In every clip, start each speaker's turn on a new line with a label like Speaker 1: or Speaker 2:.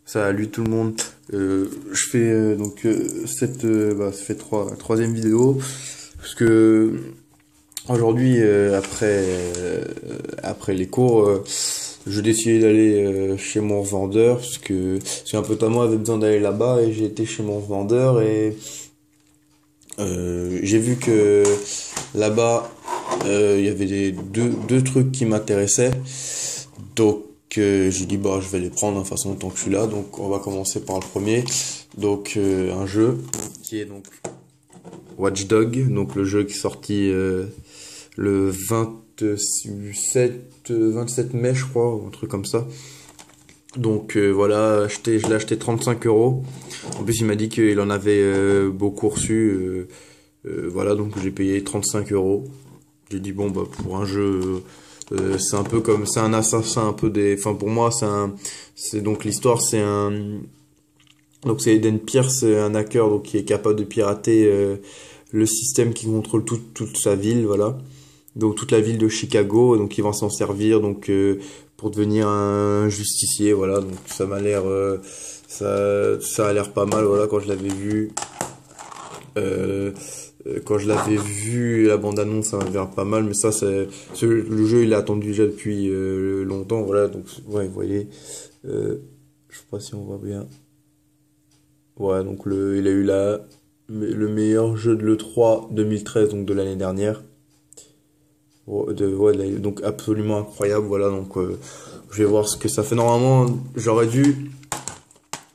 Speaker 1: Salut tout le monde. Je fais ça fait troisième vidéo parce que aujourd'hui après les cours, je décidais d'aller chez mon revendeur parce que c'est un pote à moi avait besoin d'aller là-bas et j'ai été chez mon revendeur et j'ai vu que là-bas il y avait deux trucs qui m'intéressaient. Donc j'ai dit bah je vais les prendre de toute façon tant que je suis là. Donc on va commencer par le premier. Donc un jeu qui est donc Watch Dogs, donc le jeu qui est sorti le 27 mai je crois, ou un truc comme ça. Donc voilà, je l'ai acheté 35 €. En plus il m'a dit qu'il en avait beaucoup reçu. Voilà, donc j'ai payé 35 €. J'ai dit bon bah pour un jeu c'est un peu comme c'est un assassin un peu enfin pour moi c'est donc l'histoire donc c'est Eden Pierce, un hacker donc qui est capable de pirater le système qui contrôle toute sa ville, voilà. Donc toute la ville de Chicago, donc il va s'en servir donc pour devenir un justicier, voilà. Donc ça m'a l'air ça a l'air pas mal, voilà. Quand je l'avais vu, la bande-annonce, ça m'a l'air pas mal, mais le jeu, il est attendu déjà depuis longtemps, voilà, donc, ouais, vous voyez, je sais pas si on voit bien. Ouais, donc il a eu le meilleur jeu de l'E3 2013, donc de l'année dernière. Donc absolument incroyable, voilà, donc je vais voir ce que ça fait. Normalement,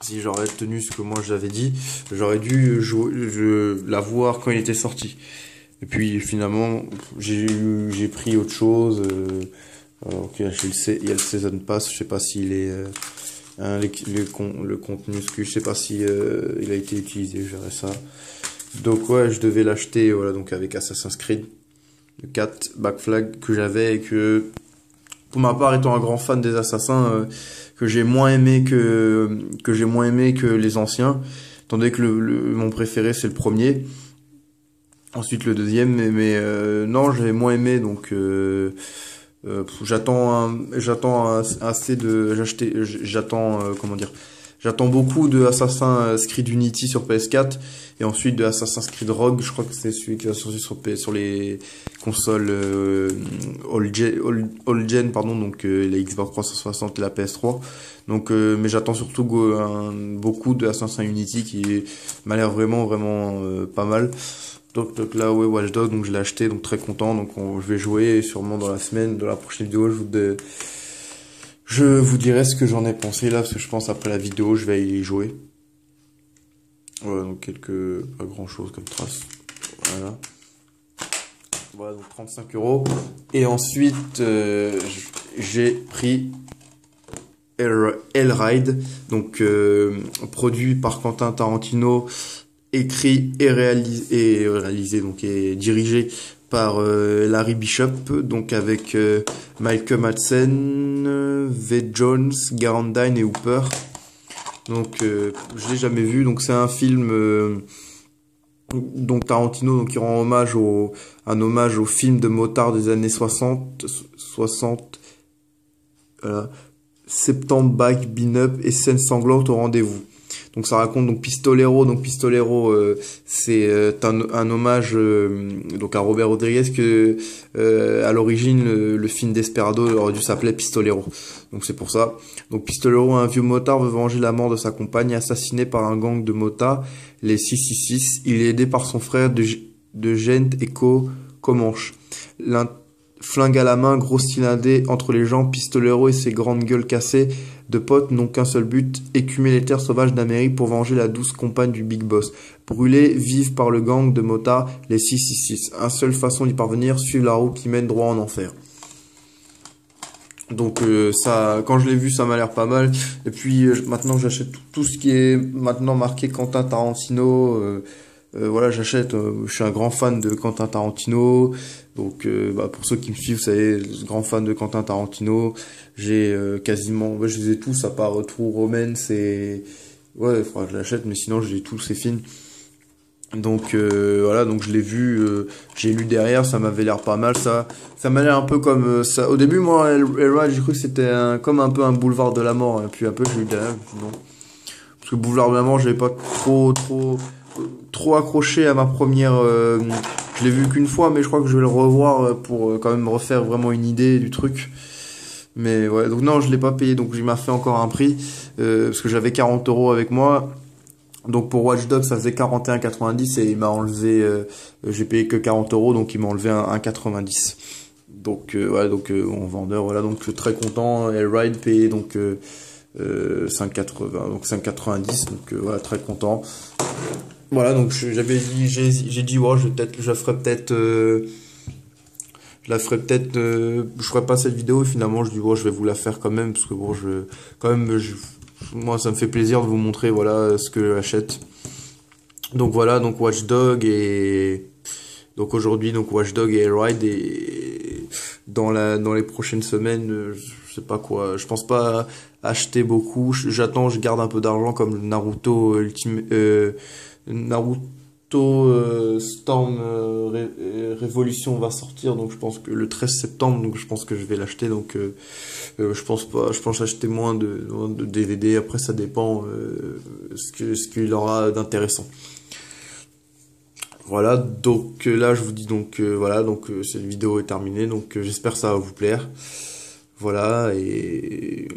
Speaker 1: si j'aurais tenu ce que moi j'avais dit, j'aurais dû la voir quand il était sorti. Et puis finalement, j'ai pris autre chose. Ok, il y a le Season Pass, je sais pas s'il est le contenu, je sais pas si il a été utilisé, je verrai ça. Donc ouais, je devais l'acheter, voilà, donc avec Assassin's Creed 4 Black Flag que j'avais et que pour ma part étant un grand fan des assassins que j'ai moins aimé que les anciens, tandis que mon préféré c'est le premier, ensuite le deuxième, mais non, j'ai moins aimé, donc j'attends beaucoup de Assassin's Creed Unity sur PS4 et ensuite de Assassin's Creed Rogue. Je crois que c'est celui qui va sortir sur les consoles all gen, pardon, donc la Xbox 360 et la PS3. Donc mais j'attends surtout beaucoup de Assassin's Unity qui m'a l'air vraiment pas mal. Donc là ouais, Watch Dogs, donc je l'ai acheté, donc très content. Donc je vais jouer sûrement dans la semaine, dans la prochaine vidéo je vous dirai ce que j'en ai pensé là, parce que je pense après la vidéo je vais y jouer. Voilà, donc pas grand chose comme trace. Voilà. Voilà, donc 35 €. Et ensuite j'ai pris Hellride, donc produit par Quentin Tarantino, écrit et réalisé donc et dirigé par Larry Bishop, donc avec Malcolm Madsen, V. Jones, Garandine et Hooper. Donc je l'ai jamais vu, donc c'est un film donc Tarantino donc qui rend un hommage au film de motard des années 60 voilà. Septembre Bike Bean Up et scène sanglante au rendez-vous. Donc ça raconte donc Pistolero, c'est un hommage donc à Robert Rodriguez que à l'origine le film Desperado aurait dû s'appeler Pistolero. Donc c'est pour ça. Donc Pistolero, un vieux motard, veut venger la mort de sa compagne assassinée par un gang de motards, les 666. Il est aidé par son frère de Gent et Comanche. Flingue à la main, gros cylindré entre les jambes, Pistolero et ses grandes gueules cassées de potes n'ont qu'un seul but, écumer les terres sauvages d'Amérique pour venger la douce compagne du Big Boss. Brûlés vifs par le gang de motards, les 666. Un seule façon d'y parvenir, suivre la route qui mène droit en enfer. Donc ça, quand je l'ai vu, ça m'a l'air pas mal. Et puis maintenant j'achète tout ce qui est maintenant marqué Quentin Tarantino. Voilà, j'achète. Je suis un grand fan de Quentin Tarantino. Donc, pour ceux qui me suivent, vous savez, grand fan de Quentin Tarantino. J'ai je les ai tous à part True Romance et ouais, il faudra que je l'achète, mais sinon j'ai tous ces films. Donc voilà, donc je l'ai vu, j'ai lu derrière, ça m'avait l'air pas mal, ça m'a l'air un peu comme ça. Au début, moi, Hellride, j'ai cru que c'était comme un peu un boulevard de la mort, et puis un peu j'ai lu derrière, non. que Boulevard de Maman, j'avais pas trop accroché à ma première, je l'ai vu qu'une fois, mais je crois que je vais le revoir pour quand même refaire vraiment une idée du truc. Mais ouais, donc non, je l'ai pas payé, donc il m'a fait encore un prix, parce que j'avais 40 € avec moi. Donc pour Watch Dogs, ça faisait 41,90 et il m'a enlevé, j'ai payé que 40 €, donc il m'a enlevé un 90. Donc voilà, donc en vendeur, voilà, donc très content. Et Ride payé donc 5,80, donc 5,90, donc voilà, très content. Voilà, donc j'ai dit ouais, je la ferai peut-être, je ferai pas cette vidéo. Et finalement, je dis bon, je vais vous la faire quand même parce que bon, moi, ça me fait plaisir de vous montrer voilà ce que j'achète. Donc voilà, donc Watch Dog et donc aujourd'hui donc Watch Dog et Ride et dans les prochaines semaines, je sais pas quoi, je pense pas acheter beaucoup. J'attends, je garde un peu d'argent comme Naruto Storm Révolution va sortir, donc je pense que le 13 septembre, donc je pense que je vais l'acheter. Donc je pense acheter moins de DVD. Après ça dépend ce qu'il aura d'intéressant. Voilà, donc là je vous dis donc voilà, donc cette vidéo est terminée, donc j'espère que ça va vous plaire. Voilà, et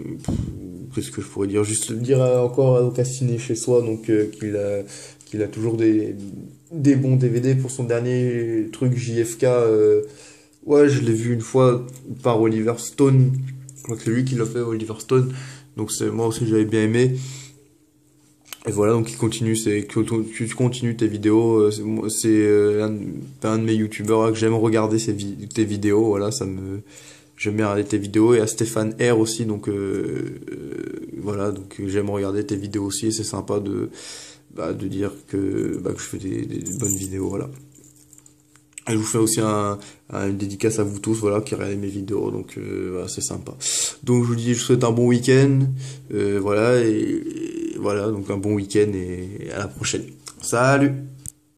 Speaker 1: qu'est-ce que je pourrais dire? Juste dire encore à Cassiné chez soi, donc qu'il a toujours des bons DVD pour son dernier truc JFK. Ouais, je l'ai vu une fois par Oliver Stone. Je crois que c'est lui qui l'a fait, Oliver Stone. Donc c'est moi aussi j'avais bien aimé. Et voilà, donc il continue, tu continues tes vidéos. C'est un de mes youtubeurs que j'aime regarder tes vidéos. Voilà, j'aime bien regarder tes vidéos, et à Stéphane R aussi, donc voilà, donc j'aime regarder tes vidéos aussi, et c'est sympa de dire que je fais des bonnes vidéos, voilà. Et je vous fais aussi une dédicace à vous tous, voilà, qui regardez mes vidéos, donc voilà, c'est sympa. Donc je vous dis, je vous souhaite un bon week-end, voilà, et voilà, donc un bon week-end et à la prochaine. Salut!